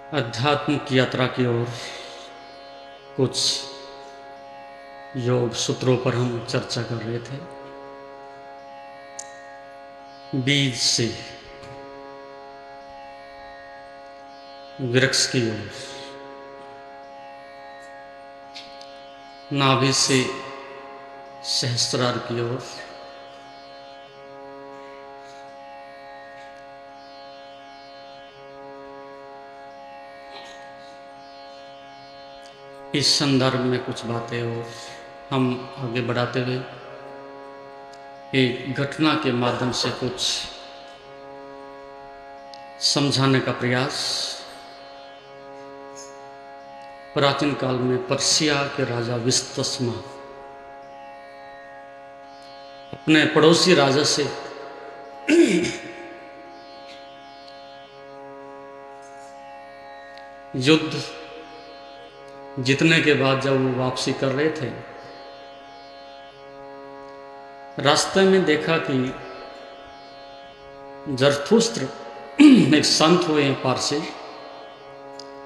आध्यात्मिक यात्रा की ओर कुछ योग सूत्रों पर हम चर्चा कर रहे थे। बीज से वृक्ष की ओर, नाभि से सहस्त्रार की ओर, इस संदर्भ में कुछ बातें और हम आगे बढ़ाते हुए एक घटना के माध्यम से कुछ समझाने का प्रयास। प्राचीन काल में पर्शिया के राजा विस्तस्मा अपने पड़ोसी राजा से युद्ध जीतने के बाद जब वो वापसी कर रहे थे, रास्ते में देखा कि जरथुस्त्र एक संत हुए हैं पारसी,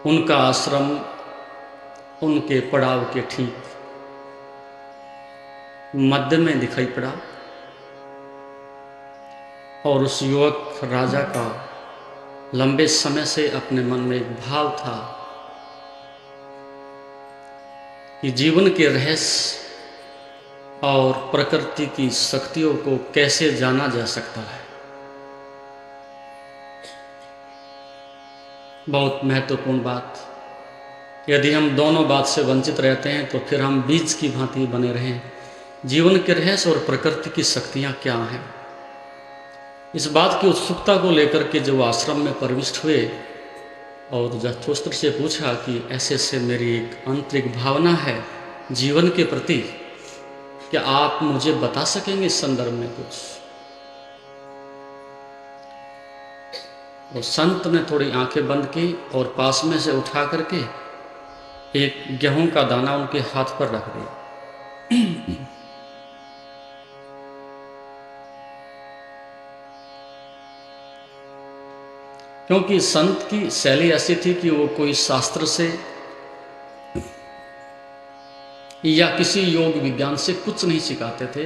उनका आश्रम उनके पड़ाव के ठीक मध्य में दिखाई पड़ा। और उस युवक राजा का लंबे समय से अपने मन में एक भाव था कि जीवन के रहस्य और प्रकृति की शक्तियों को कैसे जाना जा सकता है। बहुत महत्वपूर्ण बात। यदि हम दोनों बात से वंचित रहते हैं तो फिर हम बीज की भांति बने रहें। जीवन के रहस्य और प्रकृति की शक्तियां क्या हैं, इस बात की उत्सुकता को लेकर के जो आश्रम में प्रविष्ट हुए और जरथुस्त्र से पूछा कि ऐसे से मेरी एक आंतरिक भावना है जीवन के प्रति, क्या आप मुझे बता सकेंगे इस संदर्भ में कुछ। और संत ने थोड़ी आंखें बंद की और पास में से उठा करके एक गेहूं का दाना उनके हाथ पर रख दिया। क्योंकि संत की शैली ऐसी थी कि वो कोई शास्त्र से या किसी योग विज्ञान से कुछ नहीं सिखाते थे।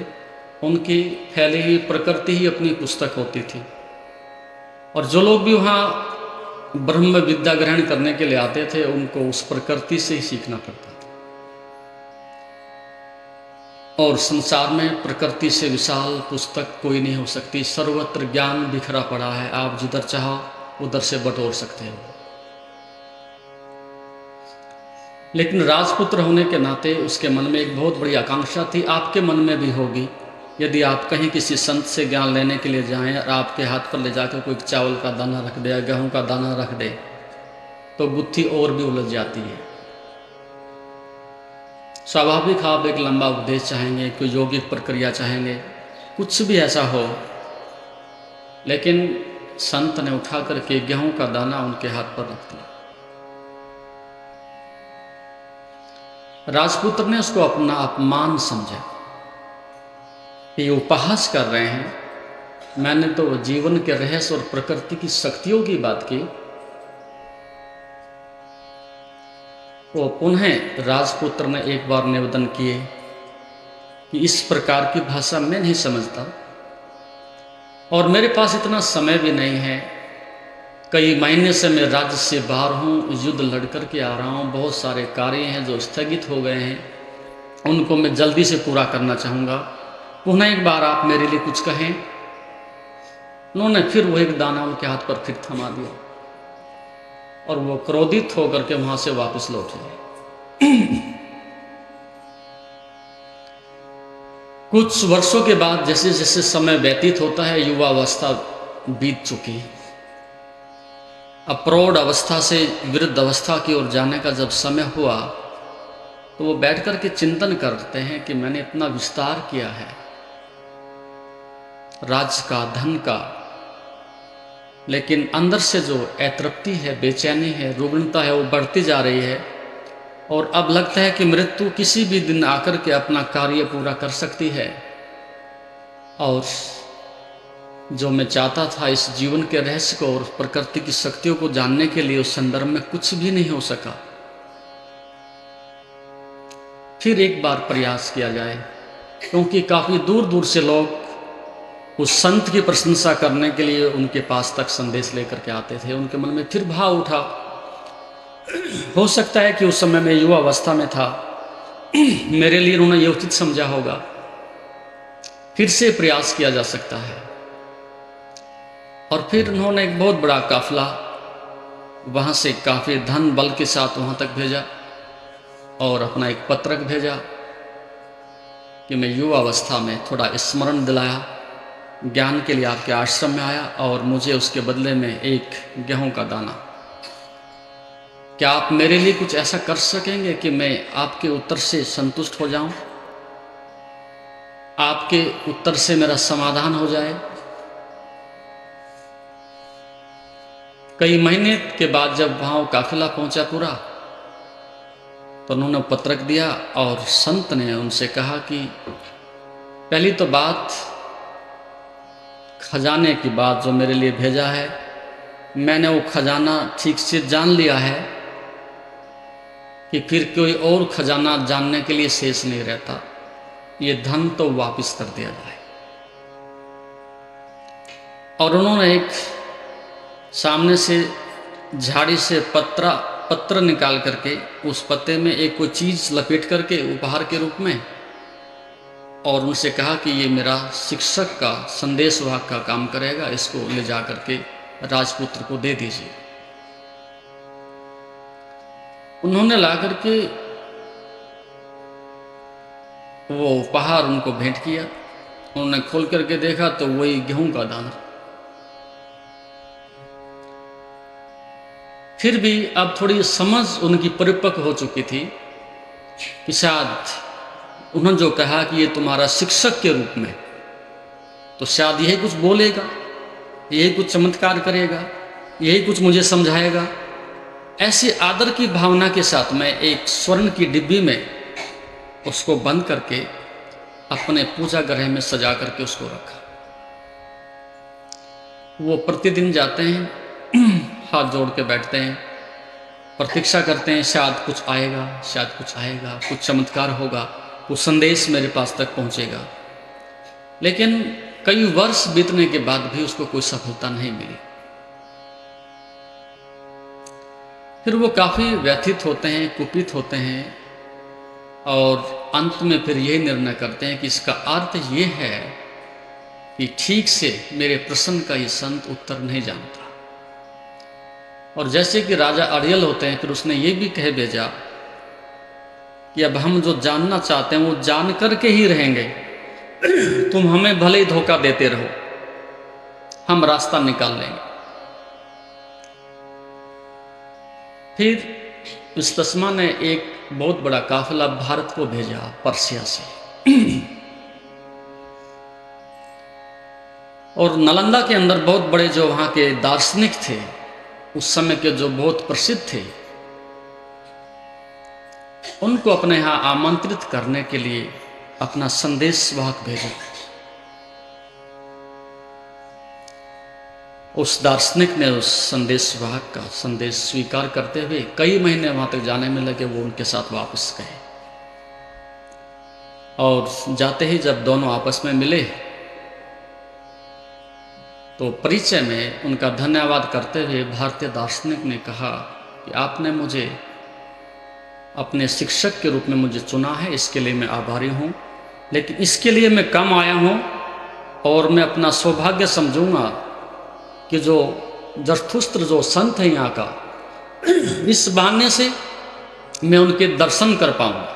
उनकी फैली हुई प्रकृति ही अपनी पुस्तक होती थी। और जो लोग भी वहाँ ब्रह्म विद्या ग्रहण करने के लिए आते थे, उनको उस प्रकृति से ही सीखना पड़ता था। और संसार में प्रकृति से विशाल पुस्तक कोई नहीं हो सकती। सर्वत्र ज्ञान बिखरा पड़ा है, आप जिधर चाहो उधर से बटोर सकते हो। लेकिन राजपुत्र होने के नाते उसके मन में एक बहुत बड़ी आकांक्षा थी, आपके मन में भी होगी। यदि आप कहीं किसी संत से ज्ञान लेने के लिए जाएं और आपके हाथ पर ले जाकर कोई चावल का दाना रख दे या गेहूं का दाना रख दे तो बुद्धि और भी उलझ जाती है। स्वाभाविक आप एक लंबा उपदेश चाहेंगे, कोई यौगिक प्रक्रिया चाहेंगे, कुछ भी ऐसा हो। लेकिन संत ने उठा करके गेहूं का दाना उनके हाथ पर रख दिया। राजपुत्र ने उसको अपना अपमान समझा कि उपहास कर रहे हैं। मैंने तो जीवन के रहस्य और प्रकृति की शक्तियों की बात की। वो पुनः राजपुत्र ने एक बार निवेदन किए कि इस प्रकार की भाषा मैं नहीं समझता और मेरे पास इतना समय भी नहीं है। कई महीने से मैं राज्य से बाहर हूँ, युद्ध लड़ कर के आ रहा हूँ। बहुत सारे कार्य हैं जो स्थगित हो गए हैं, उनको मैं जल्दी से पूरा करना चाहूँगा। पुनः एक बार आप मेरे लिए कुछ कहें। उन्होंने फिर वो एक दाना उनके हाथ पर फिर थमा दिया और वो क्रोधित होकर के वहाँ से वापस लौटे। कुछ वर्षों के बाद जैसे जैसे समय व्यतीत होता है, युवावस्था बीत चुकी। अब प्रौढ़ अवस्था से वृद्ध अवस्था की ओर जाने का जब समय हुआ तो वो बैठ कर के चिंतन करते हैं कि मैंने इतना विस्तार किया है राज्य का, धन का, लेकिन अंदर से जो अतृप्ति है, बेचैनी है, रुग्णता है, वो बढ़ती जा रही है। और अब लगता है कि मृत्यु किसी भी दिन आकर के अपना कार्य पूरा कर सकती है। और जो मैं चाहता था इस जीवन के रहस्य को और प्रकृति की शक्तियों को जानने के लिए, उस संदर्भ में कुछ भी नहीं हो सका। फिर एक बार प्रयास किया जाए, क्योंकि काफ़ी दूर दूर से लोग उस संत की प्रशंसा करने के लिए उनके पास तक संदेश लेकर के आते थे। उनके मन में फिर भाव उठा, हो सकता है कि उस समय मैं युवा अवस्था में था, मेरे लिए उन्होंने ये उचित समझा होगा, फिर से प्रयास किया जा सकता है। और फिर उन्होंने एक बहुत बड़ा काफिला वहाँ से काफ़ी धन बल के साथ वहाँ तक भेजा और अपना एक पत्रक भेजा कि मैं युवा अवस्था में थोड़ा स्मरण दिलाया, ज्ञान के लिए आपके आश्रम में आया और मुझे उसके बदले में एक गेहूं का दाना, क्या आप मेरे लिए कुछ ऐसा कर सकेंगे कि मैं आपके उत्तर से संतुष्ट हो जाऊं, आपके उत्तर से मेरा समाधान हो जाए। कई महीने के बाद जब वहाँ काफिला पहुंचा पूरा, तो उन्होंने पत्रक दिया और संत ने उनसे कहा कि पहली तो बात, खजाने की बात जो मेरे लिए भेजा है, मैंने वो खजाना ठीक से जान लिया है कि फिर कोई और खजाना जानने के लिए शेष नहीं रहता, ये धन तो वापस कर दिया जाए। और उन्होंने एक सामने से झाड़ी से पत्र निकाल करके उस पत्ते में एक कोई चीज़ लपेट करके उपहार के रूप में, और उनसे कहा कि ये मेरा शिक्षक का संदेश वाहक का काम करेगा, इसको ले जा करके राजपुत्र को दे दीजिए। उन्होंने ला करके वो उपहार उनको भेंट किया। उन्होंने खोल करके देखा तो वही गेहूं का दाना। फिर भी अब थोड़ी समझ उनकी परिपक्व हो चुकी थी कि शायद उन्होंने जो कहा कि ये तुम्हारा शिक्षक के रूप में, तो शायद यही कुछ बोलेगा, यही कुछ चमत्कार करेगा, यही कुछ मुझे समझाएगा। ऐसे आदर की भावना के साथ मैं एक स्वर्ण की डिब्बी में उसको बंद करके अपने पूजा गृह में सजा करके उसको रखा। वो प्रतिदिन जाते हैं, हाथ जोड़ के बैठते हैं, प्रतीक्षा करते हैं, शायद कुछ आएगा, शायद कुछ आएगा, कुछ चमत्कार होगा, कुछ संदेश मेरे पास तक पहुंचेगा। लेकिन कई वर्ष बीतने के बाद भी उसको कोई सफलता नहीं मिली। फिर वो काफ़ी व्यथित होते हैं, कुपित होते हैं और अंत में फिर यही निर्णय करते हैं कि इसका अर्थ ये है कि ठीक से मेरे प्रश्न का ये संत उत्तर नहीं जानता। और जैसे कि राजा अड़ियल होते हैं, फिर उसने ये भी कह भेजा कि अब हम जो जानना चाहते हैं वो जान करके ही रहेंगे, तुम हमें भले ही धोखा देते रहो, हम रास्ता निकाल लेंगे। फिर इस तस्मा ने एक बहुत बड़ा काफिला भारत को भेजा, पर्सिया से। और नालंदा के अंदर बहुत बड़े जो वहाँ के दार्शनिक थे, उस समय के जो बहुत प्रसिद्ध थे, उनको अपने यहाँ आमंत्रित करने के लिए अपना संदेश वाहक भेजा। उस दार्शनिक ने उस संदेश वाहक का संदेश स्वीकार करते हुए कई महीने वहाँ तक जाने में लगे। वो उनके साथ वापस गए और जाते ही जब दोनों आपस में मिले तो परिचय में उनका धन्यवाद करते हुए भारतीय दार्शनिक ने कहा कि आपने मुझे अपने शिक्षक के रूप में मुझे चुना है, इसके लिए मैं आभारी हूँ, लेकिन इसके लिए मैं कम आया हूँ और मैं अपना सौभाग्य समझूंगा कि जो जरथुस्त्र जो संत है यहाँ का, इस बहाने से मैं उनके दर्शन कर पाऊंगा।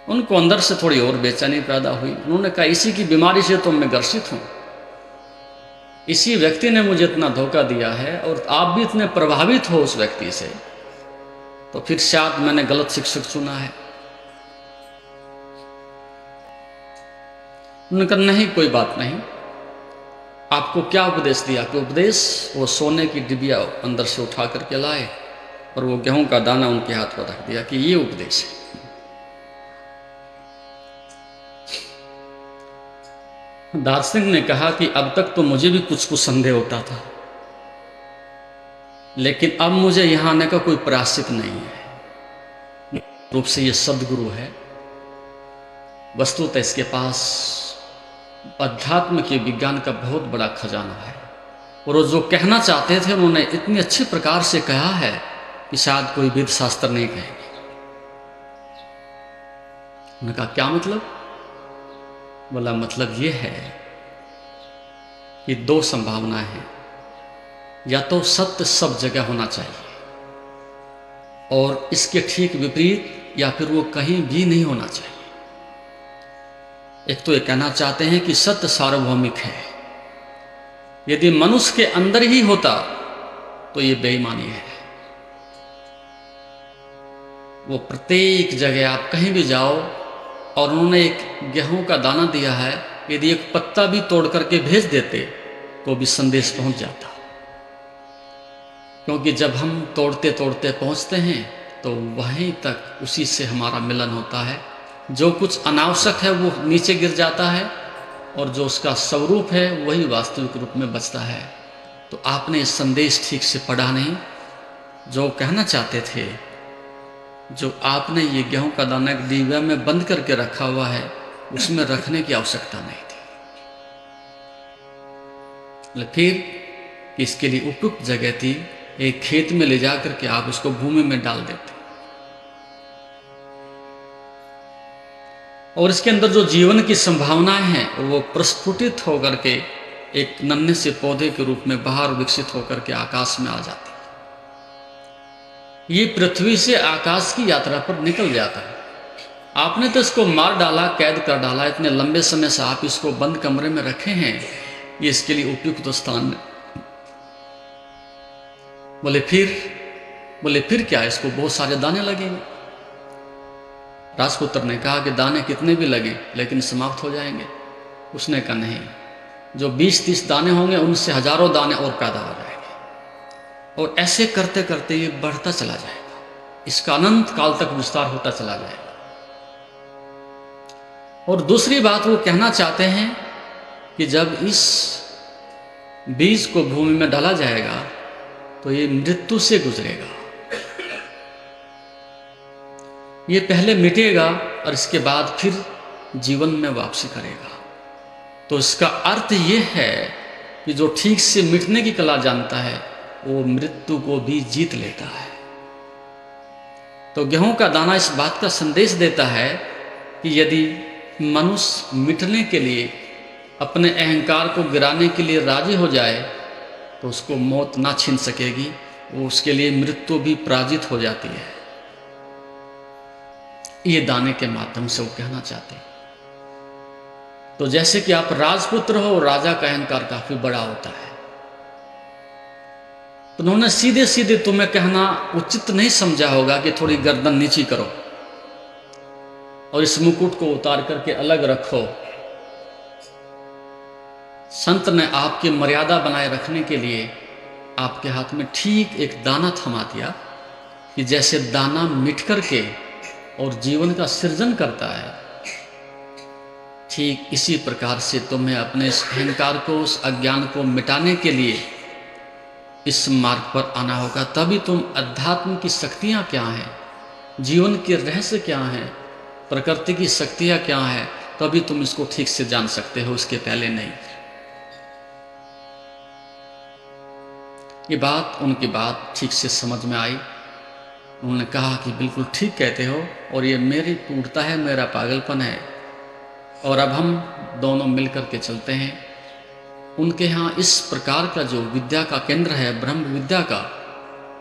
उनको अंदर से थोड़ी और बेचैनी पैदा हुई। उन्होंने कहा इसी की बीमारी से तो मैं ग्रसित हूँ, इसी व्यक्ति ने मुझे इतना धोखा दिया है और आप भी इतने प्रभावित हो उस व्यक्ति से, तो फिर शायद मैंने गलत शिक्षक चुना है। उन्होंने कहा नहीं, कोई बात नहीं, आपको क्या उपदेश दिया? कि उपदेश वो सोने की डिबिया अंदर से उठा करके लाए और वो गेहूं का दाना उनके हाथ पर रख दिया कि ये उपदेश है। दार्शनिक ने कहा कि अब तक तो मुझे भी कुछ कुछ संदेह होता था, लेकिन अब मुझे यहाँ आने का कोई प्रायश्चित नहीं है। रूप से ये सद्गुरु है, वस्तुतः इसके पास अध्यात्म के विज्ञान का बहुत बड़ा खजाना है, और वो जो कहना चाहते थे उन्होंने इतनी अच्छे प्रकार से कहा है कि शायद कोई वेद शास्त्र नहीं कहेंगे। उन्होंने कहा क्या मतलब? बोला मतलब ये है कि दो संभावनाएं हैं, या तो सत्य सब जगह होना चाहिए और इसके ठीक विपरीत, या फिर वो कहीं भी नहीं होना चाहिए। एक तो ये कहना चाहते हैं कि सत्य सार्वभौमिक है, यदि मनुष्य के अंदर ही होता तो ये बेईमानी है। वो प्रत्येक जगह आप कहीं भी जाओ, और उन्होंने एक गेहूं का दाना दिया है, यदि एक पत्ता भी तोड़ करके भेज देते तो भी संदेश पहुंच जाता, क्योंकि जब हम तोड़ते तोड़ते पहुंचते हैं तो वहीं तक उसी से हमारा मिलन होता है। जो कुछ अनावश्यक है वो नीचे गिर जाता है, और जो उसका स्वरूप है वही वास्तविक रूप में बचता है। तो आपने इस संदेश ठीक से पढ़ा नहीं। जो कहना चाहते थे, जो आपने ये गेहूं का दाना एक डिब्बा में बंद करके रखा हुआ है, उसमें रखने की आवश्यकता नहीं थी। फिर इसके लिए उपयुक्त जगह थी, एक खेत में ले जाकर के आप उसको भूमि में डाल देते, और इसके अंदर जो जीवन की संभावनाएं हैं वो प्रस्फुटित होकर के एक नन्हे से पौधे के रूप में बाहर विकसित होकर के आकाश में आ जाती। ये पृथ्वी से आकाश की यात्रा पर निकल जाता है। आपने तो इसको मार डाला, कैद कर डाला, इतने लंबे समय से आप इसको बंद कमरे में रखे हैं, ये इसके लिए उपयुक्त स्थान में। बोले फिर क्या, इसको बहुत सारे दाने लगेंगे। राजपुत्र ने कहा कि दाने कितने भी लगे लेकिन समाप्त हो जाएंगे। उसने कहा नहीं, जो 20-30 दाने होंगे उनसे हजारों दाने और पैदा हो जाएंगे, और ऐसे करते करते ये बढ़ता चला जाएगा, इसका अनंत काल तक विस्तार होता चला जाएगा। और दूसरी बात वो कहना चाहते हैं कि जब इस बीज को भूमि में डाला जाएगा तो ये मृत्यु से गुजरेगा। ये पहले मिटेगा और इसके बाद फिर जीवन में वापसी करेगा। तो इसका अर्थ ये है कि जो ठीक से मिटने की कला जानता है वो मृत्यु को भी जीत लेता है। तो गेहूं का दाना इस बात का संदेश देता है कि यदि मनुष्य मिटने के लिए, अपने अहंकार को गिराने के लिए राजी हो जाए तो उसको मौत ना छीन सकेगी, वो उसके लिए मृत्यु भी पराजित हो जाती है। ये दाने के माध्यम से वो कहना चाहते हैं। तो जैसे कि आप राजपुत्र हो, राजा का अहंकार काफी बड़ा होता है, तो उन्होंने सीधे सीधे तुम्हें कहना उचित नहीं समझा होगा कि थोड़ी गर्दन नीची करो और इस मुकुट को उतार करके अलग रखो। संत ने आपकी मर्यादा बनाए रखने के लिए आपके हाथ में ठीक एक दाना थमा दिया कि जैसे दाना मिट करके और जीवन का सृजन करता है, ठीक इसी प्रकार से तुम्हें अपने इस अहंकार को, उस अज्ञान को मिटाने के लिए इस मार्ग पर आना होगा। तभी तुम अध्यात्म की शक्तियाँ क्या हैं, जीवन के रहस्य क्या हैं, प्रकृति की शक्तियाँ क्या हैं, तभी तुम इसको ठीक से जान सकते हो, उसके पहले नहीं। ये बात, उनकी बात ठीक से समझ में आई। उन्होंने कहा कि बिल्कुल ठीक कहते हो, और ये मेरी पूर्णता है, मेरा पागलपन है, और अब हम दोनों मिलकर के चलते हैं। उनके यहाँ इस प्रकार का जो विद्या का केंद्र है, ब्रह्म विद्या का,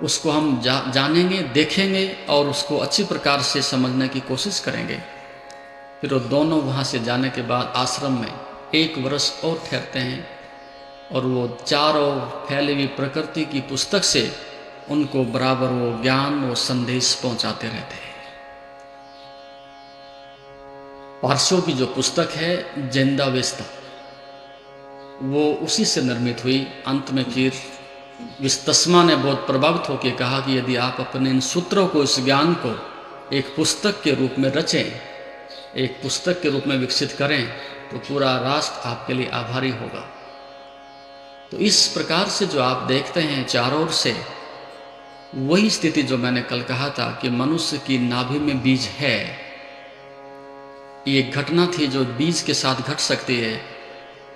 उसको हम जानेंगे, देखेंगे और उसको अच्छी प्रकार से समझने की कोशिश करेंगे। फिर वो दोनों वहाँ से जाने के बाद आश्रम में 1 वर्ष और ठहरते हैं, और वो चारों फैली हुई प्रकृति की पुस्तक से उनको बराबर वो ज्ञान, वो संदेश पहुंचाते रहते हैं। पारसियों की जो पुस्तक है जिंदावेस्ता, वो उसी से निर्मित हुई। अंत में फिर विस्तस्मा ने बहुत प्रभावित होकर कहा कि यदि आप अपने इन सूत्रों को, इस ज्ञान को एक पुस्तक के रूप में रचें, एक पुस्तक के रूप में विकसित करें, तो पूरा राष्ट्र आपके लिए आभारी होगा। तो इस प्रकार से जो आप देखते हैं चारों ओर से, वही स्थिति जो मैंने कल कहा था कि मनुष्य की नाभि में बीज है, ये घटना थी जो बीज के साथ घट सकती है।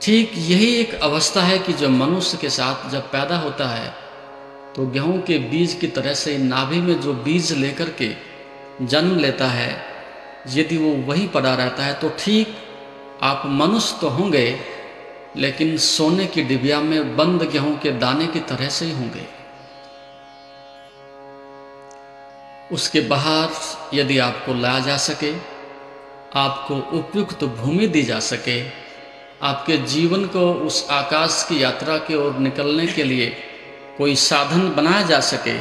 ठीक यही एक अवस्था है कि जो मनुष्य के साथ जब पैदा होता है तो गेहूं के बीज की तरह से नाभि में जो बीज लेकर के जन्म लेता है, यदि वो वहीं पड़ा रहता है तो ठीक आप मनुष्य तो होंगे, लेकिन सोने की डिबिया में बंद गेहूं के दाने की तरह से ही होंगे। उसके बाहर यदि आपको लाया जा सके, आपको उपयुक्त भूमि दी जा सके, आपके जीवन को उस आकाश की यात्रा की ओर निकलने के लिए कोई साधन बनाया जा सके,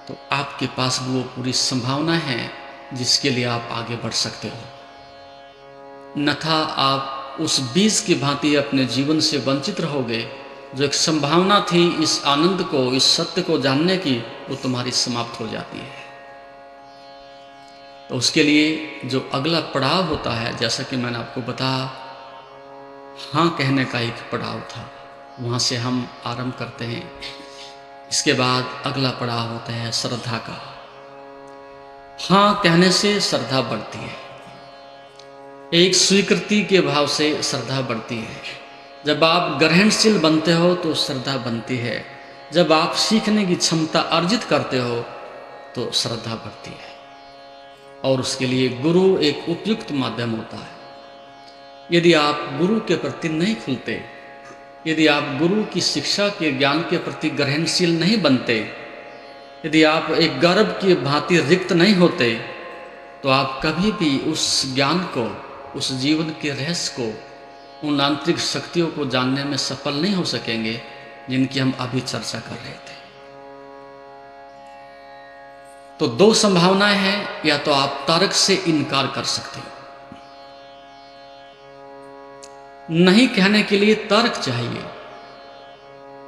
तो आपके पास वो पूरी संभावना है जिसके लिए आप आगे बढ़ सकते हो। अन्यथा आप उस बीज की भांति अपने जीवन से वंचित रहोगे। जो एक संभावना थी इस आनंद को, इस सत्य को जानने की, वो तुम्हारी समाप्त हो जाती है। तो उसके लिए जो अगला पड़ाव होता है, जैसा कि मैंने आपको बताया, हाँ कहने का एक पड़ाव था, वहाँ से हम आरंभ करते हैं। इसके बाद अगला पड़ाव होता है श्रद्धा का। हाँ कहने से श्रद्धा बढ़ती है, एक स्वीकृति के भाव से श्रद्धा बढ़ती है। जब आप ग्रहणशील बनते हो तो श्रद्धा बनती है। जब आप सीखने की क्षमता अर्जित करते हो तो श्रद्धा बढ़ती है। और उसके लिए गुरु एक उपयुक्त माध्यम होता है। यदि आप गुरु के प्रति नहीं खुलते, यदि आप गुरु की शिक्षा के ज्ञान के प्रति ग्रहणशील नहीं बनते, यदि आप एक गर्भ की भांति रिक्त नहीं होते, तो आप कभी भी उस ज्ञान को, उस जीवन के रहस्य को, उन आंतरिक शक्तियों को जानने में सफल नहीं हो सकेंगे जिनकी हम अभी चर्चा कर रहे थे। तो दो संभावनाएं हैं, या तो आप तर्क से इनकार कर सकते हो। नहीं कहने के लिए तर्क चाहिए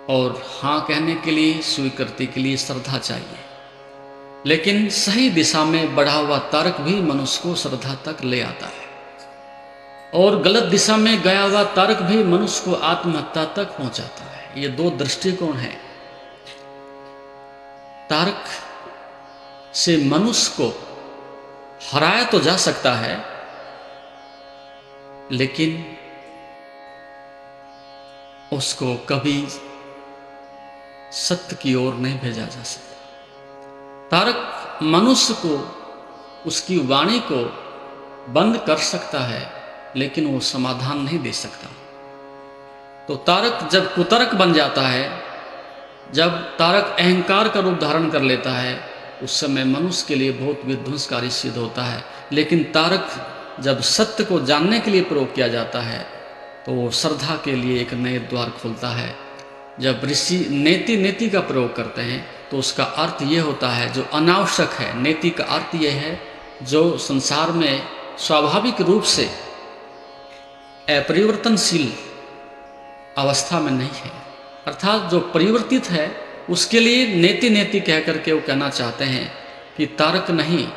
और हाँ कहने के लिए, स्वीकृति के लिए श्रद्धा चाहिए। लेकिन सही दिशा में बढ़ा हुआ तर्क भी मनुष्य को श्रद्धा तक ले आता है, और गलत दिशा में गया हुआ तर्क भी मनुष्य को आत्महत्या तक पहुंचाता है। ये दो दृष्टिकोण हैं। तर्क से मनुष्य को हराया तो जा सकता है, लेकिन उसको कभी सत्य की ओर नहीं भेजा जा सकता। तर्क मनुष्य को, उसकी वाणी को बंद कर सकता है, लेकिन वो समाधान नहीं दे सकता। तो तर्क जब कुतर्क बन जाता है, जब तर्क अहंकार का रूप धारण कर लेता है, उस समय मनुष्य के लिए बहुत विध्वंसकारी सिद्ध होता है। लेकिन तर्क जब सत्य को जानने के लिए प्रयोग किया जाता है, तो वो श्रद्धा के लिए एक नए द्वार खोलता है। जब ऋषि नेति का प्रयोग करते हैं, तो उसका अर्थ ये होता है जो अनावश्यक है। नेति का अर्थ ये है जो संसार में स्वाभाविक रूप से अपरिवर्तनशील अवस्था में नहीं है, अर्थात जो परिवर्तित है, उसके लिए नेति कह करके वो कहना चाहते हैं कि तर्क नहीं,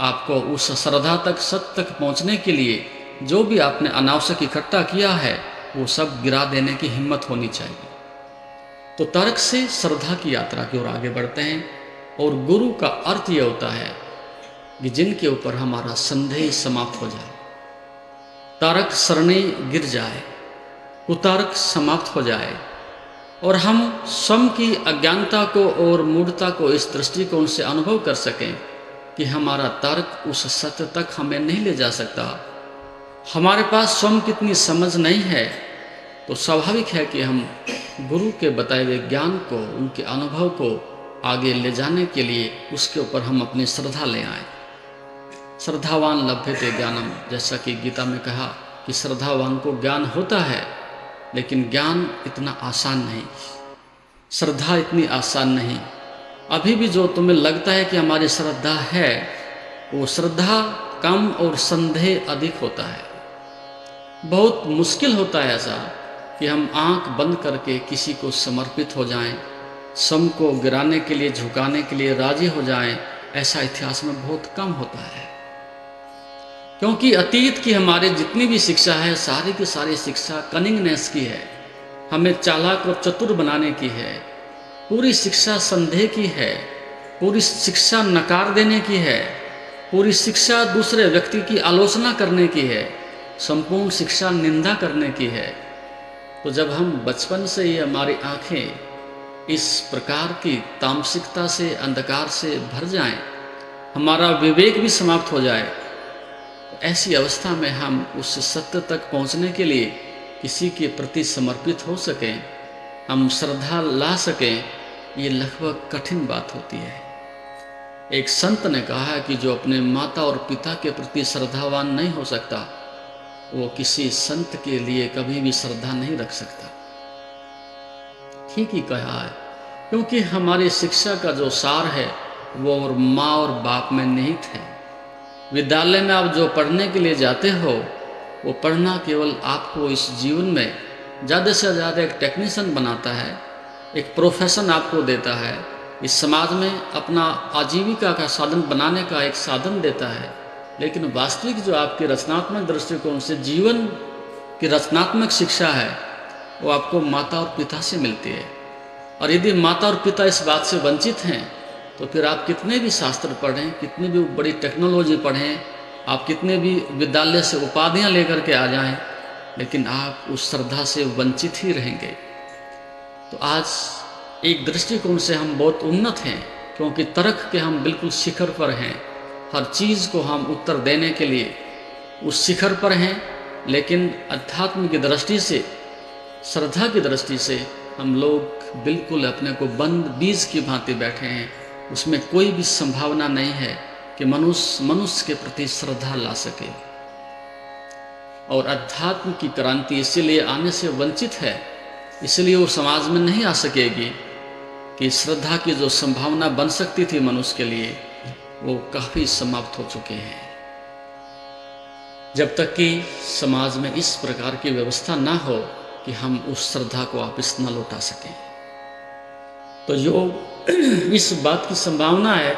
आपको उस श्रद्धा तक, सत्य तक पहुंचने के लिए जो भी आपने अनावश्यक इकट्ठा किया है, वो सब गिरा देने की हिम्मत होनी चाहिए। तो तर्क से श्रद्धा की यात्रा की ओर आगे बढ़ते हैं। और गुरु का अर्थ ये होता है कि जिनके ऊपर हमारा संदेह समाप्त हो जाए, तर्क सरणी गिर जाए, कुतर्क समाप्त हो जाए, और हम स्वयं की अज्ञानता को और मूढ़ता को इस दृष्टिकोण से अनुभव कर सकें कि हमारा तर्क उस सत्य तक हमें नहीं ले जा सकता। हमारे पास स्वयं कितनी समझ नहीं है, तो स्वाभाविक है कि हम गुरु के बताए हुए ज्ञान को, उनके अनुभव को आगे ले जाने के लिए उसके ऊपर हम अपनी श्रद्धा ले आएं। श्रद्धावान लभ्यते ज्ञानम, जैसा कि गीता में कहा कि श्रद्धावान को ज्ञान होता है, लेकिन ज्ञान इतना आसान नहीं, श्रद्धा इतनी आसान नहीं। अभी भी जो तुम्हें लगता है कि हमारी श्रद्धा है, वो श्रद्धा कम और संदेह अधिक होता है। बहुत मुश्किल होता है ऐसा कि हम आंख बंद करके किसी को समर्पित हो जाएं, स्वयं को गिराने के लिए, झुकाने के लिए राजी हो जाएं। ऐसा इतिहास में बहुत कम होता है। क्योंकि अतीत की हमारी जितनी भी शिक्षा है, सारी की सारी शिक्षा कनिंगनेस की है, हमें चालाक और चतुर बनाने की है। पूरी शिक्षा संदेह की है, पूरी शिक्षा नकार देने की है, पूरी शिक्षा दूसरे व्यक्ति की आलोचना करने की है, संपूर्ण शिक्षा निंदा करने की है। तो जब हम बचपन से ही हमारी आंखें इस प्रकार की तामसिकता से, अंधकार से भर जाएं, हमारा विवेक भी समाप्त हो जाए, तो ऐसी अवस्था में हम उस सत्य तक पहुंचने के लिए किसी के प्रति समर्पित हो सकें, हम श्रद्धा ला सकें, ये लगभग कठिन बात होती है। एक संत ने कहा है कि जो अपने माता और पिता के प्रति श्रद्धावान नहीं हो सकता, वो किसी संत के लिए कभी भी श्रद्धा नहीं रख सकता। ठीक ही कहा है, क्योंकि हमारी शिक्षा का जो सार है वो और माँ और बाप में निहित है। विद्यालय में आप जो पढ़ने के लिए जाते हो, वो पढ़ना केवल आपको इस जीवन में ज़्यादा से ज़्यादा एक टेक्नीशियन बनाता है, एक प्रोफेशन आपको देता है, इस समाज में अपना आजीविका का साधन बनाने का एक साधन देता है। लेकिन वास्तविक जो आपके रचनात्मक दृष्टिकोण से जीवन की रचनात्मक शिक्षा है, वो आपको माता और पिता से मिलती है। और यदि माता और पिता इस बात से वंचित हैं, तो फिर आप कितने भी शास्त्र पढ़ें, कितनी भी बड़ी टेक्नोलॉजी पढ़ें, आप कितने भी विद्यालय से उपाधियां लेकर के आ जाएं, लेकिन आप उस श्रद्धा से वंचित ही रहेंगे। तो आज एक दृष्टिकोण से हम बहुत उन्नत हैं, क्योंकि तर्क के हम बिल्कुल शिखर पर हैं। हर चीज़ को हम उत्तर देने के लिए उस शिखर पर हैं, लेकिन अध्यात्म की दृष्टि से, श्रद्धा की दृष्टि से हम लोग बिल्कुल अपने को बंद बीज की भांति बैठे हैं। उसमें कोई भी संभावना नहीं है कि मनुष्य के प्रति श्रद्धा ला सके। और अध्यात्म की क्रांति इसीलिए आने से वंचित है, इसलिए वो समाज में नहीं आ सकेगी कि श्रद्धा की जो संभावना बन सकती थी मनुष्य के लिए, वो काफ़ी समाप्त हो चुके हैं। जब तक कि समाज में इस प्रकार की व्यवस्था ना हो कि हम उस श्रद्धा को वापस न लौटा सकें, तो योग इस बात की संभावना है,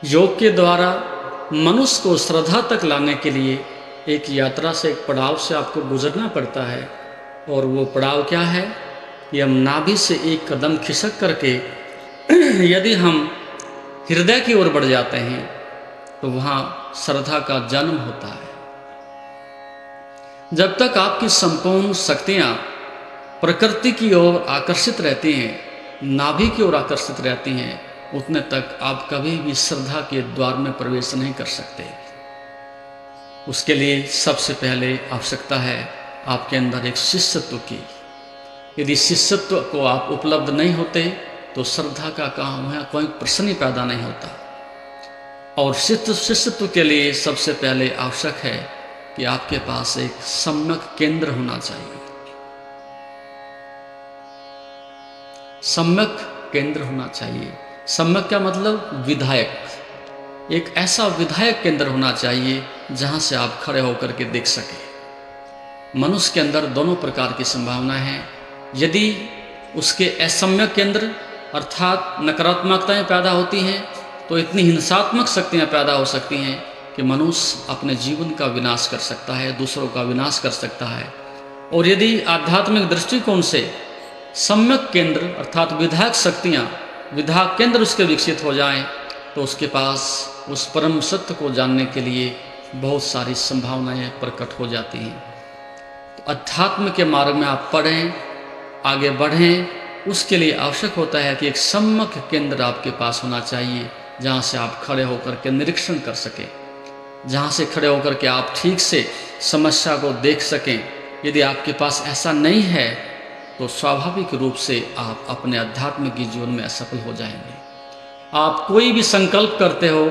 योग के द्वारा मनुष्य को श्रद्धा तक लाने के लिए एक यात्रा से, एक पड़ाव से आपको गुजरना पड़ता है। और वो पड़ाव क्या है कि हम नाभि से एक कदम खिसक करके यदि हम हृदय की ओर बढ़ जाते हैं, तो वहाँ श्रद्धा का जन्म होता है। जब तक आपकी संपूर्ण शक्तियाँ प्रकृति की ओर आकर्षित रहती हैं, नाभि की ओर आकर्षित रहती हैं, उतने तक आप कभी भी श्रद्धा के द्वार में प्रवेश नहीं कर सकते। उसके लिए सबसे पहले आवश्यकता है आपके अंदर एक शिष्यत्व की। यदि शिष्यत्व को आप उपलब्ध नहीं होते, तो श्रद्धा का काम है कोई प्रश्न ही पैदा नहीं होता। और शिष्यत्व के लिए सबसे पहले आवश्यक है कि आपके पास एक सम्यक केंद्र होना चाहिए। सम्यक केंद्र होना चाहिए। सम्यक क्या मतलब? विधायक। एक ऐसा विधायक केंद्र होना चाहिए जहां से आप खड़े होकर के देख सकें। मनुष्य के अंदर दोनों प्रकार की संभावना है। यदि उसके असम्यक केंद्र अर्थात नकारात्मकताएं पैदा होती हैं, तो इतनी हिंसात्मक शक्तियां पैदा हो सकती हैं कि मनुष्य अपने जीवन का विनाश कर सकता है, दूसरों का विनाश कर सकता है। और यदि आध्यात्मिक दृष्टिकोण से सम्यक केंद्र अर्थात विधायक शक्तियाँ, विधायक केंद्र उसके विकसित हो जाएं, तो उसके पास उस परम सत्य को जानने के लिए बहुत सारी संभावनाएं प्रकट हो जाती हैं। तो अध्यात्म के मार्ग में आप पढ़ें, आगे बढ़ें, उसके लिए आवश्यक होता है कि एक सम्यक केंद्र आपके पास होना चाहिए, जहाँ से आप खड़े होकर के निरीक्षण कर सकें, जहाँ से खड़े होकर के आप ठीक से समस्या को देख सकें। यदि आपके पास ऐसा नहीं है, तो स्वाभाविक रूप से आप अपने अध्यात्म के जीवन में असफल हो जाएंगे। आप कोई भी संकल्प करते हो,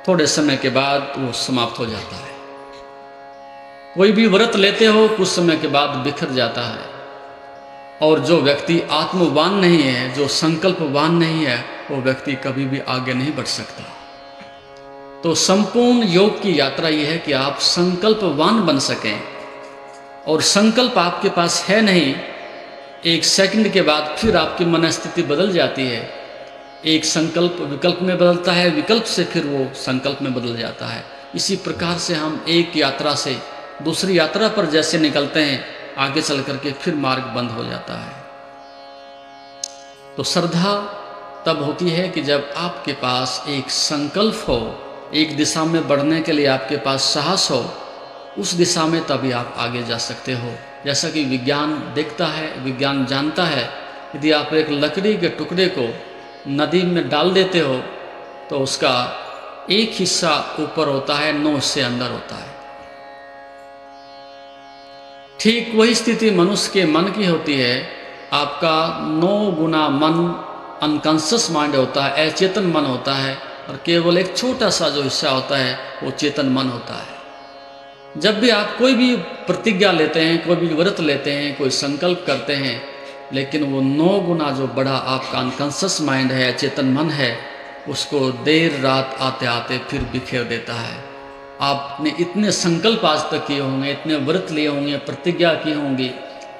थोड़े समय के बाद वो समाप्त हो जाता है। कोई भी व्रत लेते हो, कुछ समय के बाद बिखर जाता है। और जो व्यक्ति आत्मवान नहीं है, जो संकल्पवान नहीं है, वो व्यक्ति कभी भी आगे नहीं बढ़ सकता। तो संपूर्ण योग की यात्रा ये है कि आप संकल्पवान बन सकें। और संकल्प आपके पास है नहीं, एक सेकंड के बाद फिर आपकी मनस्थिति बदल जाती है। एक संकल्प विकल्प में बदलता है, विकल्प से फिर वो संकल्प में बदल जाता है। इसी प्रकार से हम एक यात्रा से दूसरी यात्रा पर जैसे निकलते हैं, आगे चल करके फिर मार्ग बंद हो जाता है। तो श्रद्धा तब होती है कि जब आपके पास एक संकल्प हो, एक दिशा में बढ़ने के लिए आपके पास साहस हो, उस दिशा में तभी आप आगे जा सकते हो। जैसा कि विज्ञान देखता है, विज्ञान जानता है, यदि आप एक लकड़ी के टुकड़े को नदी में डाल देते हो तो उसका एक हिस्सा ऊपर होता है, 9 हिस्से अंदर होता है। ठीक वही स्थिति मनुष्य के मन की होती है। आपका 9 गुना मन अनकॉन्शियस माइंड होता है, अचेतन मन होता है, और केवल एक छोटा सा जो हिस्सा होता है वो चेतन मन होता है। जब भी आप कोई भी प्रतिज्ञा लेते हैं, कोई भी व्रत लेते हैं, कोई संकल्प करते हैं, लेकिन वो 9 गुना जो बड़ा आपका अनकॉन्शियस माइंड है, चेतन मन है, उसको देर रात आते आते फिर बिखेर देता है। आपने इतने संकल्प आज तक किए होंगे, इतने व्रत लिए होंगे, प्रतिज्ञा की होंगी,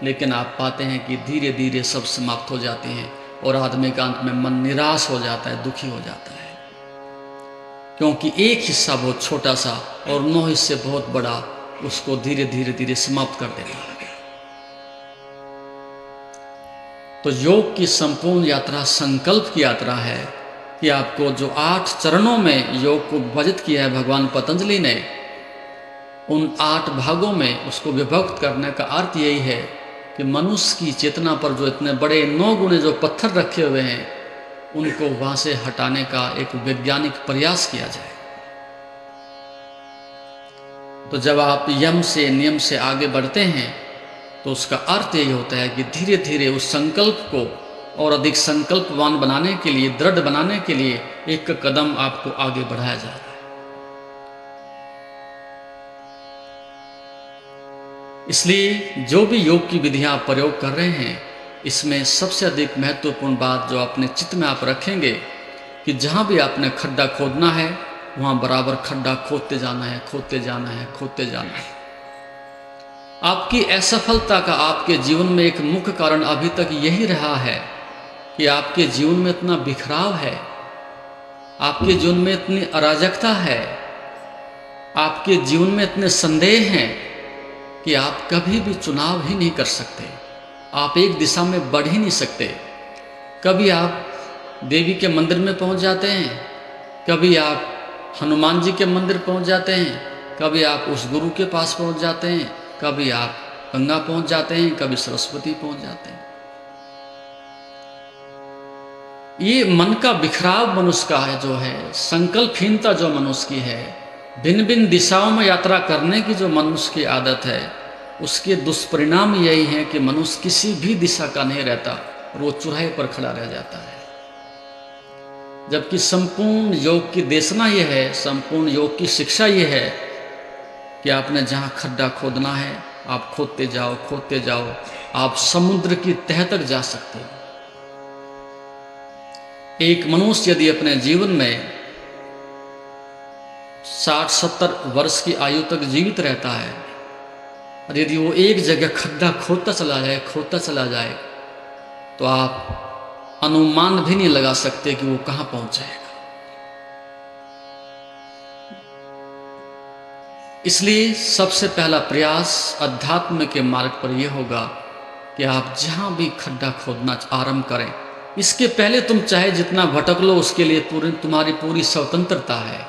लेकिन आप पाते हैं कि धीरे धीरे सब समाप्त हो जाते हैं और आदमी का अंत में मन निराश हो जाता है, दुखी हो जाता है, क्योंकि एक हिस्सा बहुत छोटा सा और 9 हिस्से बहुत बड़ा उसको धीरे धीरे धीरे समाप्त कर देता है। तो योग की संपूर्ण यात्रा संकल्प की यात्रा है कि आपको जो 8 चरणों में योग को विभाजित किया है भगवान पतंजलि ने, उन 8 भागों में उसको विभक्त करने का अर्थ यही है कि मनुष्य की चेतना पर जो इतने बड़े 9 गुणे जो पत्थर रखे हुए हैं, उनको वहां से हटाने का एक वैज्ञानिक प्रयास किया जाए। तो जब आप यम से नियम से आगे बढ़ते हैं तो उसका अर्थ यही होता है कि धीरे धीरे उस संकल्प को और अधिक संकल्पवान बनाने के लिए, दृढ़ बनाने के लिए एक कदम आपको आगे बढ़ाया जा रहा है। इसलिए जो भी योग की विधियां आप प्रयोग कर रहे हैं, इसमें सबसे अधिक महत्वपूर्ण बात जो अपने चित्त में आप रखेंगे कि जहां भी आपने खड्डा खोदना है, वहां बराबर खड्डा खोदते जाना है, खोदते जाना है, खोदते जाना है। आपकी असफलता का आपके जीवन में एक मुख्य कारण अभी तक यही रहा है कि आपके जीवन में इतना बिखराव है, आपके जीवन में इतनी अराजकता है, आपके जीवन में इतने संदेह हैं कि आप कभी भी चुनाव ही नहीं कर सकते, आप एक दिशा में बढ़ ही नहीं सकते। कभी आप देवी के मंदिर में पहुंच जाते हैं, कभी आप हनुमान जी के मंदिर पहुंच जाते हैं, कभी आप उस गुरु के पास पहुंच जाते हैं, कभी आप गंगा पहुंच जाते हैं, कभी सरस्वती पहुंच जाते हैं। ये मन का बिखराव मनुष्य का है, जो है संकल्पहीनता जो मनुष्य की है, भिन्न भिन्न दिशाओं में यात्रा करने की जो मनुष्य की आदत है, उसके दुष्परिणाम यही है कि मनुष्य किसी भी दिशा का नहीं रहता और वो चौराहे पर खड़ा रह जाता है। जबकि संपूर्ण योग की देशना यह है, संपूर्ण योग की शिक्षा यह है कि आपने जहां खड्डा खोदना है आप खोदते जाओ, खोदते जाओ, आप समुद्र की तह तक जा सकते हो। एक मनुष्य यदि अपने जीवन में 60-70 वर्ष की आयु तक जीवित रहता है और यदि वो एक जगह खड्डा खोदता चला जाए, खोदता चला जाए, तो आप अनुमान भी नहीं लगा सकते कि वो कहां पहुंच जाएगा। इसलिए सबसे पहला प्रयास अध्यात्म के मार्ग पर यह होगा कि आप जहां भी खड्डा खोदना आरंभ करें, इसके पहले तुम चाहे जितना भटक लो, उसके लिए तुम्हारी पूरी स्वतंत्रता है।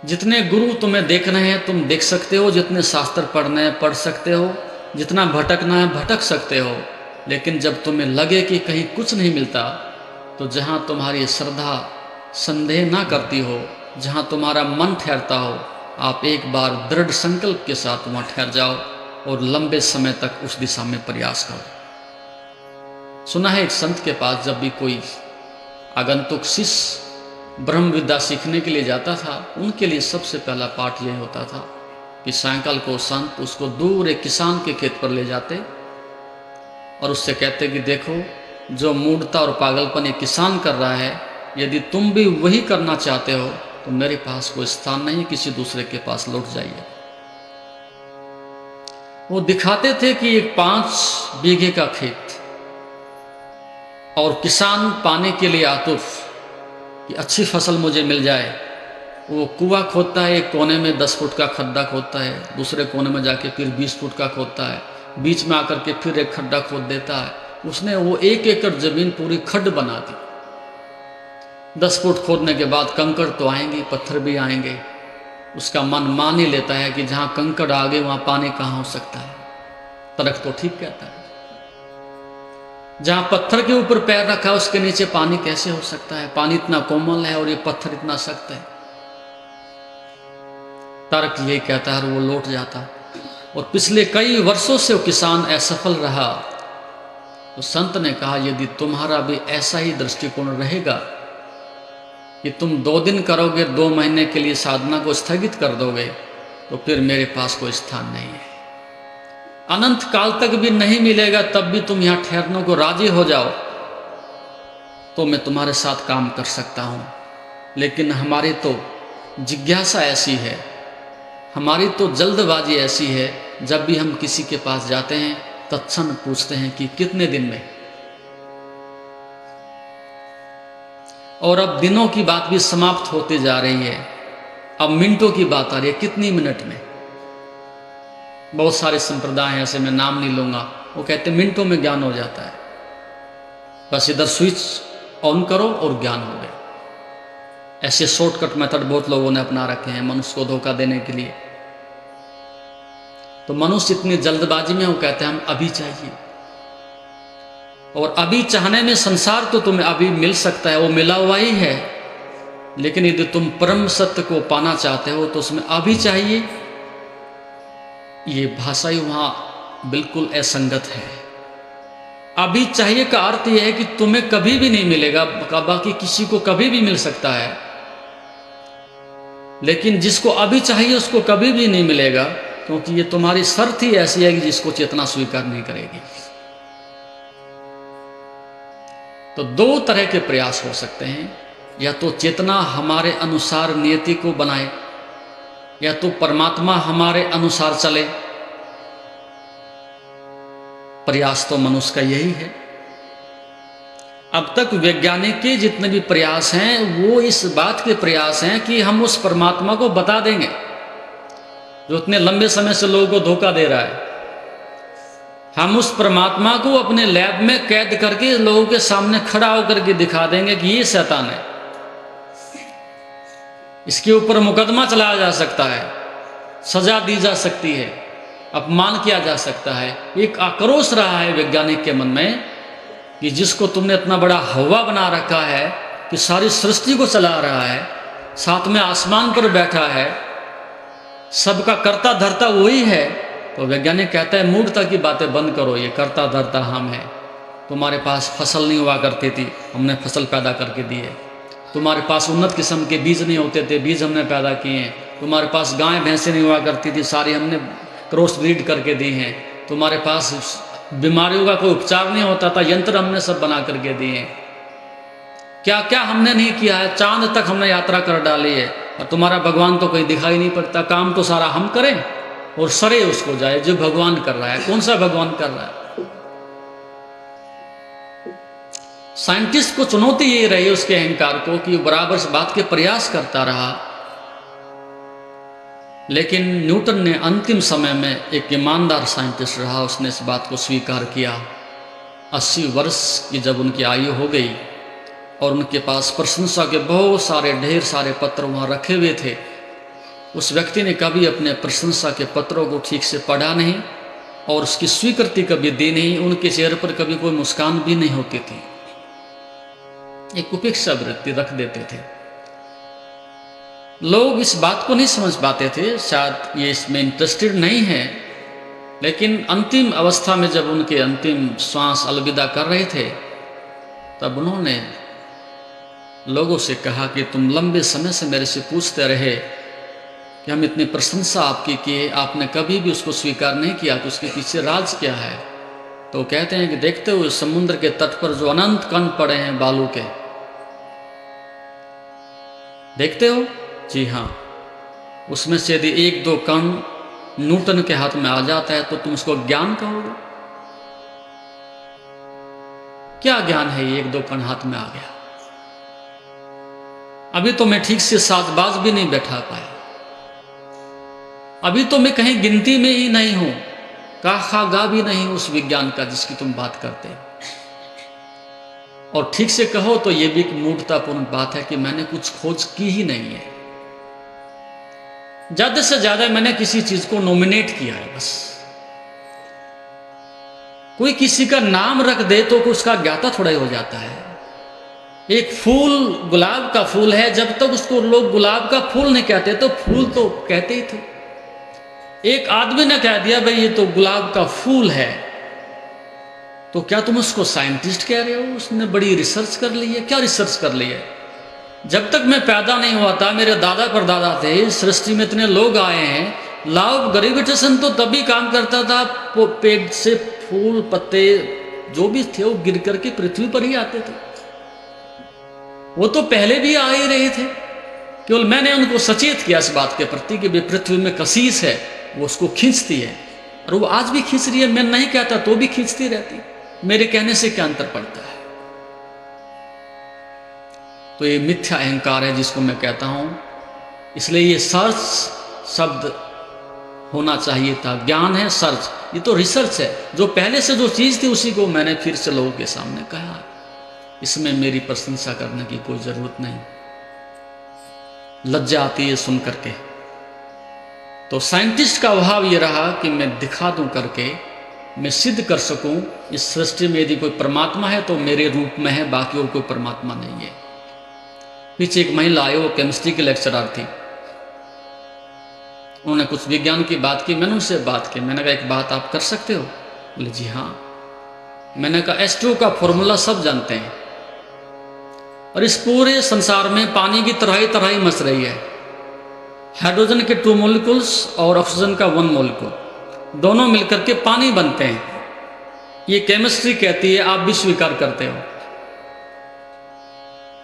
जितने गुरु तुम्हें देखना है तुम देख सकते हो, जितने शास्त्र पढ़ने हैं पढ़ सकते हो, जितना भटकना है भटक सकते हो। लेकिन जब तुम्हें लगे कि कहीं कुछ नहीं मिलता, तो जहां तुम्हारी श्रद्धा संदेह ना करती हो, जहां तुम्हारा मन ठहरता हो, आप एक बार दृढ़ संकल्प के साथ वहां ठहर जाओ और लंबे समय तक उस दिशा में प्रयास करो। सुना है एक संत के पास जब भी कोई आगंतुक शिष्य ब्रह्म विद्या सीखने के लिए जाता था, उनके लिए सबसे पहला पाठ यह होता था कि सायंकाल को संत उसको दूर एक किसान के खेत पर ले जाते और उससे कहते कि देखो, जो मूढ़ता और पागलपन ये किसान कर रहा है, यदि तुम भी वही करना चाहते हो तो मेरे पास कोई स्थान नहीं, किसी दूसरे के पास लौट जाइए। वो दिखाते थे कि एक 5 बीघे का खेत और किसान पाने के लिए आतुर कि अच्छी फसल मुझे मिल जाए, वो कुआं खोदता है, एक कोने में 10 फुट का खड्डा खोदता है, दूसरे कोने में जाके फिर 20 फुट का खोदता है, बीच में आकर के फिर एक खड्डा खोद देता है। उसने वो 1 एकड़ जमीन पूरी खड्ड बना दी। 10 फुट खोदने के बाद कंकड़ तो आएंगे, पत्थर भी आएंगे। उसका मन मान ही लेता है कि जहाँ कंकड़ आ गए वहाँ पानी कहाँ हो सकता है। तर्क तो ठीक कहता है, जहाँ पत्थर के ऊपर पैर रखा उसके नीचे पानी कैसे हो सकता है? पानी इतना कोमल है और ये पत्थर इतना सख्त है। तर्क ये कहता है और वो लौट जाता। और पिछले कई वर्षों से वो किसान असफल रहा। तो संत ने कहा, यदि तुम्हारा भी ऐसा ही दृष्टिकोण रहेगा कि तुम 2 दिन करोगे, 2 महीने के लिए साधना को स्थगित कर दोगे, तो फिर मेरे पास कोई स्थान नहीं है। अनंत काल तक भी नहीं मिलेगा, तब भी तुम यहां ठहरने को राजी हो जाओ तो मैं तुम्हारे साथ काम कर सकता हूं। लेकिन हमारी तो जिज्ञासा ऐसी है, हमारी तो जल्दबाजी ऐसी है, जब भी हम किसी के पास जाते हैं तत्क्षण पूछते हैं कि कितने दिन में। और अब दिनों की बात भी समाप्त होती जा रही है, अब मिनटों की बात आ रही है, कितनी मिनट में। बहुत सारे संप्रदाय हैं ऐसे, मैं नाम नहीं लूंगा, वो कहते मिनटों में ज्ञान हो जाता है, बस इधर स्विच ऑन करो और ज्ञान हो गया। ऐसे शॉर्टकट मेथड बहुत लोगों ने अपना रखे हैं मनुष्य को धोखा देने के लिए। तो मनुष्य इतनी जल्दबाजी में वो कहते हैं हम अभी चाहिए, और अभी चाहने में संसार तो तुम्हें अभी मिल सकता है, वो मिला हुआ ही है। लेकिन यदि तुम परम सत्य को पाना चाहते हो तो उसमें अभी चाहिए। ये भाषा ही वहां बिल्कुल असंगत है। अभी चाहिए का अर्थ यह है कि तुम्हें कभी भी नहीं मिलेगा, बाकी किसी को कभी भी मिल सकता है, लेकिन जिसको अभी चाहिए उसको कभी भी नहीं मिलेगा, क्योंकि ये तुम्हारी शर्त ही ऐसी है कि जिसको चेतना स्वीकार नहीं करेगी। तो 2 तरह के प्रयास हो सकते हैं, या तो चेतना हमारे अनुसार नियति को बनाए, या तो परमात्मा हमारे अनुसार चले। प्रयास तो मनुष्य का यही है। अब तक वैज्ञानिक के जितने भी प्रयास हैं वो इस बात के प्रयास हैं कि हम उस परमात्मा को बता देंगे जो इतने लंबे समय से लोगों को धोखा दे रहा है। हम उस परमात्मा को अपने लैब में कैद करके लोगों के सामने खड़ा होकर के दिखा देंगे कि ये शैतान है, इसके ऊपर मुकदमा चलाया जा सकता है, सजा दी जा सकती है, अपमान किया जा सकता है। एक आक्रोश रहा है वैज्ञानिक के मन में कि जिसको तुमने इतना बड़ा हवा बना रखा है कि सारी सृष्टि को चला रहा है, साथ में आसमान पर बैठा है, सबका कर्ता धर्ता वही है। तो वैज्ञानिक कहता है मूर्खता की बातें बंद करो, ये कर्ता धर्ता हम हैं। तुम्हारे पास फसल नहीं हुआ करती थी, हमने फसल पैदा करके दी है। तुम्हारे पास उन्नत किस्म के बीज नहीं होते थे, बीज हमने पैदा किए हैं। तुम्हारे पास गाय भैंसें नहीं हुआ करती थी, सारी हमने क्रॉस ब्रीड करके दी हैं। तुम्हारे पास बीमारियों का कोई उपचार नहीं होता था, यंत्र हमने सब बना करके दिए हैं। क्या क्या हमने नहीं किया है, चांद तक हमने यात्रा कर डाली है, और तुम्हारा भगवान तो कहीं दिखाई नहीं पड़ता। काम तो सारा हम करें और सरे उसको जाए जो भगवान कर रहा है। कौन सा भगवान कर रहा है? साइंटिस्ट को चुनौती ये रही उसके अहंकार को कि बराबर इस बात के प्रयास करता रहा, लेकिन न्यूटन ने अंतिम समय में एक ईमानदार साइंटिस्ट रहा, उसने इस बात को स्वीकार किया। 80 वर्ष की जब उनकी आयु हो गई और उनके पास प्रशंसा के बहुत सारे ढेर सारे पत्र वहाँ रखे हुए थे, उस व्यक्ति ने कभी अपने प्रशंसा के पत्रों को ठीक से पढ़ा नहीं और उसकी स्वीकृति कभी दी नहीं। उनके चेहरे पर कभी कोई मुस्कान भी नहीं होती थी, एक उपेक्षा वृत्ति रख देते थे। लोग इस बात को नहीं समझ पाते थे, शायद ये इसमें इंटरेस्टेड नहीं है, लेकिन अंतिम अवस्था में जब उनके अंतिम श्वास अलविदा कर रहे थे तब उन्होंने लोगों से कहा कि तुम लंबे समय से मेरे से पूछते रहे कि हम इतनी प्रशंसा आपकी किए, आपने कभी भी उसको स्वीकार नहीं किया कि उसके पीछे राज क्या है। तो कहते हैं कि देखते हुए समुद्र के तट पर जो अनंत कण पड़े हैं बालू के, देखते हो? जी हाँ, उसमें से यदि 1-2 कण न्यूटन के हाथ में आ जाता है तो तुम उसको ज्ञान कहोगे? क्या ज्ञान है ये, एक दो कण हाथ में आ गया। अभी तो मैं ठीक से सातबाज भी नहीं बैठा पाया, अभी तो मैं कहीं गिनती में ही नहीं हूं, का खा गा भी नहीं उस विज्ञान का जिसकी तुम बात करते हो। और ठीक से कहो तो यह भी एक मूर्खतापूर्ण बात है कि मैंने कुछ खोज की ही नहीं है। ज्यादा से ज्यादा मैंने किसी चीज को नॉमिनेट किया है बस। कोई किसी का नाम रख दे तो उसका ज्ञाता थोड़ा ही हो जाता है। एक फूल गुलाब का फूल है, जब तक उसको लोग गुलाब का फूल नहीं कहते तो फूल तो कहते ही थे। एक आदमी ने कह दिया भाई ये तो गुलाब का फूल है, तो क्या तुम उसको साइंटिस्ट कह रहे हो? उसने बड़ी रिसर्च कर ली है। क्या रिसर्च कर ली है? जब तक मैं पैदा नहीं हुआ था, मेरे दादा परदादा थे, इस सृष्टि में इतने लोग आए हैं, लॉ ऑफ ग्रेविटेशन तो तभी काम करता था, पेड़ से फूल पत्ते जो भी थे वो गिर करके पृथ्वी पर ही आते थे। वो तो पहले भी आ ही रहे थे, केवल मैंने उनको सचेत किया इस बात के प्रति कि भी पृथ्वी में कशीश है, वो उसको खींचती है, और वो आज भी खींच रही है। मैं नहीं कहता तो भी खींचती रहती, मेरे कहने से क्या अंतर पड़ता है? तो ये मिथ्या अहंकार है जिसको मैं कहता हूं। इसलिए ये सर्च शब्द होना चाहिए था। ज्ञान है सर्च, ये तो रिसर्च है। जो पहले से जो चीज थी उसी को मैंने फिर से लोगों के सामने कहा। इसमें मेरी प्रशंसा करने की कोई जरूरत नहीं, लज्जा आती है सुन करके। तो साइंटिस्ट का भाव ये रहा कि मैं दिखा दूं करके, मैं सिद्ध कर सकूं इस सृष्टि में यदि कोई परमात्मा है तो मेरे रूप में है, बाकी और कोई परमात्मा नहीं है। पीछे एक महिला आई, वो केमिस्ट्री की लेक्चरर थी, उन्होंने कुछ विज्ञान की बात की। मैंने उनसे बात की, मैंने कहा एक बात आप कर सकते हो? बोले जी हाँ। मैंने कहा H2O का फॉर्मूला सब जानते हैं, और इस पूरे संसार में पानी की तराई तराई मच रही है। हाइड्रोजन के 2 मॉलिक्यूल्स और ऑक्सीजन का 1 मॉलिक्यूल, दोनों मिलकर के पानी बनते हैं। ये केमिस्ट्री कहती है, आप भी स्वीकार करते हो।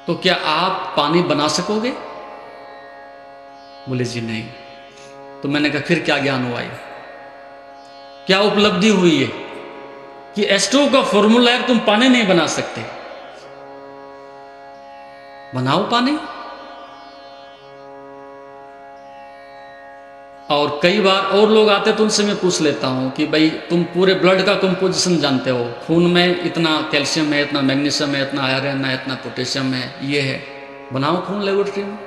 तो क्या आप पानी बना सकोगे? बोले जी नहीं। तो मैंने कहा फिर क्या ज्ञान हुआ, ये क्या उपलब्धि हुई है कि H2O का फॉर्मूला है, तुम पानी नहीं बना सकते? बनाओ पानी। और कई बार और लोग आते तो उनसे मैं पूछ लेता हूं कि भाई तुम पूरे ब्लड का कंपोजिशन जानते हो, खून में इतना कैल्शियम है, इतना मैग्नीशियम है, इतना आयरन है, इतना पोटेशियम है, ये है, बनाओ खून लेबोरेटरी में।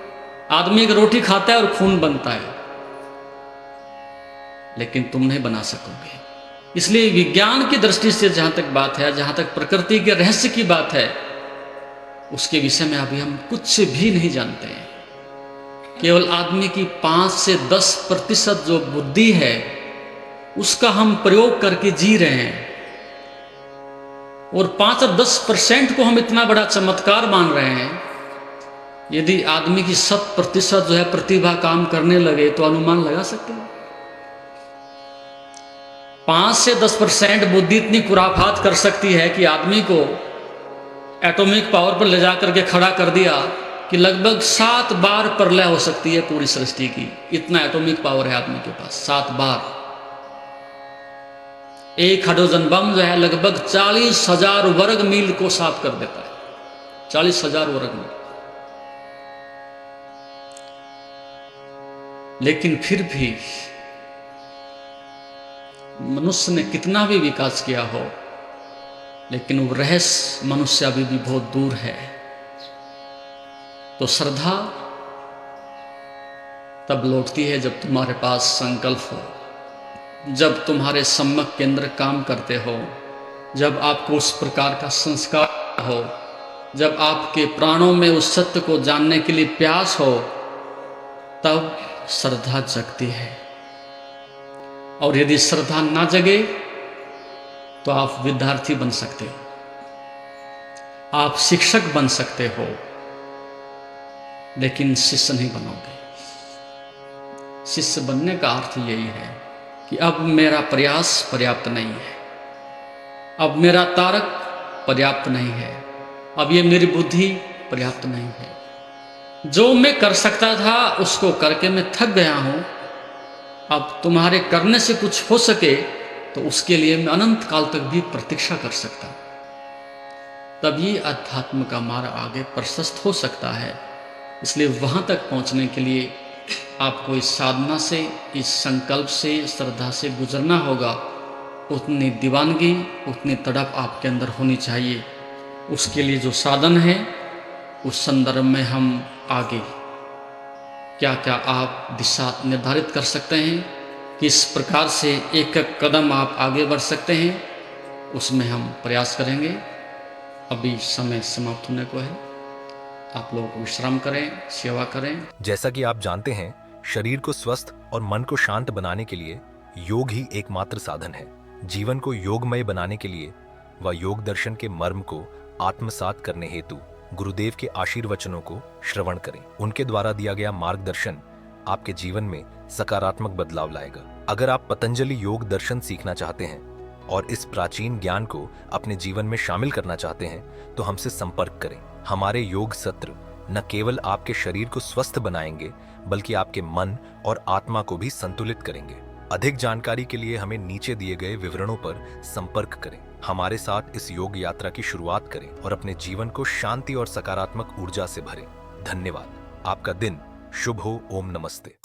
आदमी एक रोटी खाता है और खून बनता है, लेकिन तुम नहीं बना सकोगे। इसलिए विज्ञान की दृष्टि से जहां तक बात है, जहां तक प्रकृति के रहस्य की बात है, उसके विषय में अभी हम कुछ भी नहीं जानते हैं। केवल आदमी की 5 से 10% जो बुद्धि है उसका हम प्रयोग करके जी रहे हैं, और 5 और 10% को हम इतना बड़ा चमत्कार मान रहे हैं। यदि आदमी की 100% जो है प्रतिभा काम करने लगे तो अनुमान लगा सकते हैं। 5 से 10% बुद्धि इतनी खुराफात कर सकती है कि आदमी को एटॉमिक पावर पर ले जाकर के खड़ा कर दिया कि लगभग 7 बार प्रलय हो सकती है पूरी सृष्टि की। इतना एटॉमिक पावर है आदमी के पास, 7 बार। एक हाइड्रोजन बम जो है लगभग 40,000 वर्ग मील को साफ कर देता है, 40,000 वर्ग मील। लेकिन फिर भी मनुष्य ने कितना भी विकास किया हो, लेकिन वो रहस्य मनुष्य अभी भी बहुत दूर है। तो श्रद्धा तब लौटती है जब तुम्हारे पास संकल्प हो, जब तुम्हारे सम्यक केंद्र काम करते हो, जब आपको उस प्रकार का संस्कार हो, जब आपके प्राणों में उस सत्य को जानने के लिए प्यास हो, तब श्रद्धा जगती है। और यदि श्रद्धा ना जगे तो आप विद्यार्थी बन सकते हो, आप शिक्षक बन सकते हो, लेकिन शिष्य नहीं बनोगे। शिष्य बनने का अर्थ यही है कि अब मेरा प्रयास पर्याप्त नहीं है, अब मेरा तारक पर्याप्त नहीं है, अब ये मेरी बुद्धि पर्याप्त नहीं है। जो मैं कर सकता था उसको करके मैं थक गया हूं। अब तुम्हारे करने से कुछ हो सके तो उसके लिए मैं अनंत काल तक भी प्रतीक्षा कर सकता हूं। तभी अध्यात्म का मार्ग आगे प्रशस्त हो सकता है। इसलिए वहाँ तक पहुँचने के लिए आपको इस साधना से, इस संकल्प से, श्रद्धा से गुजरना होगा। उतनी दीवानगी, उतनी तड़प आपके अंदर होनी चाहिए। उसके लिए जो साधन है, उस संदर्भ में हम आगे क्या क्या आप दिशा निर्धारित कर सकते हैं, किस प्रकार से एक एक कदम आप आगे बढ़ सकते हैं, उसमें हम प्रयास करेंगे। अभी समय समाप्त होने को है। आप लोग विश्राम करें, सेवा करें। जैसा कि आप जानते हैं, शरीर को स्वस्थ और मन को शांत बनाने के लिए योग ही एकमात्र साधन है। जीवन को योगमय बनाने के लिए व योग दर्शन के मर्म को आत्मसात करने हेतु गुरुदेव के आशीर्वचनों को श्रवण करें। उनके द्वारा दिया गया मार्गदर्शन आपके जीवन में सकारात्मक बदलाव लाएगा। अगर आप पतंजलि योग दर्शन सीखना चाहते हैं और इस प्राचीन ज्ञान को अपने जीवन में शामिल करना चाहते हैं, तो हमसे संपर्क करें। हमारे योग सत्र न केवल आपके शरीर को स्वस्थ बनाएंगे, बल्कि आपके मन और आत्मा को भी संतुलित करेंगे। अधिक जानकारी के लिए हमें नीचे दिए गए विवरणों पर संपर्क करें। हमारे साथ इस योग यात्रा की शुरुआत करें और अपने जीवन को शांति और सकारात्मक ऊर्जा से भरें। धन्यवाद। आपका दिन शुभ हो। ओम नमस्ते।